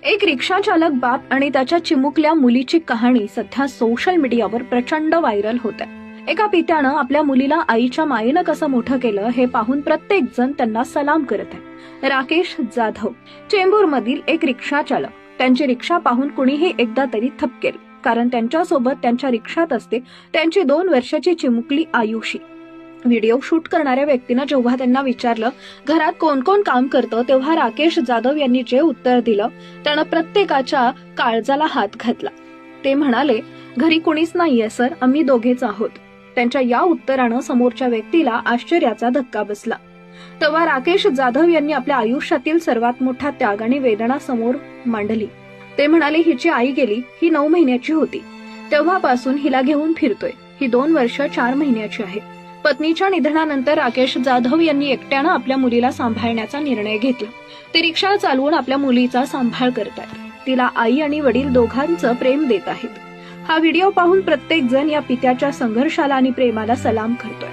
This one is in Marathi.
एक रिक्षा चालक बाप आणि त्याच्या चिमुकल्या मुलीची कहाणी सध्या सोशल मीडियावर प्रचंड व्हायरल होत आहे. एका पित्यानं आपल्या मुलीला आईच्या मायेनं कसं मोठं केलं हे पाहून प्रत्येक जण त्यांना सलाम करत आहे. राकेश जाधव चेंबूर मधील एक रिक्षा चालक. त्यांची रिक्षा पाहून कुणीही एकदा तरी थपकेल, कारण त्यांच्यासोबत त्यांच्या रिक्षात असते त्यांची 2 वर्षाची चिमुकली आयुषी. व्हिडिओ शूट करणाऱ्या व्यक्तीनं जेव्हा त्यांना विचारलं घरात कोण कोण काम करतं, तेव्हा राकेश जाधव यांनी जे उत्तर दिलं त्यानं प्रत्येकाच्या काळजाला हात घातला. ते म्हणाले, घरी कुणीच नाहीये सर, आम्ही दोघेच आहोत. त्यांच्या या उत्तरानं समोरच्या व्यक्तीला आश्चर्याचा धक्का बसला. तेव्हा राकेश जाधव यांनी आपल्या आयुष्यातील सर्वात मोठा त्याग आणि वेदना समोर मांडली. ते म्हणाले, हिची आई गेली, ही 9 महिन्याची होती. तेव्हापासून हिला घेऊन फिरतोय. ही 2 वर्ष 4 महिन्याची आहे. पत्नीच्या निधनानंतर राकेश जाधव यांनी एकट्यानं आपल्या मुलीला सांभाळण्याचा निर्णय घेतला. ते रिक्षा चालवून आपल्या मुलीचा सांभाळ करतात. तिला आई आणि वडील दोघांचं प्रेम देत आहेत. हा व्हिडिओ पाहून प्रत्येक जण या पित्याच्या संघर्षाला आणि प्रेमाला सलाम करतोय.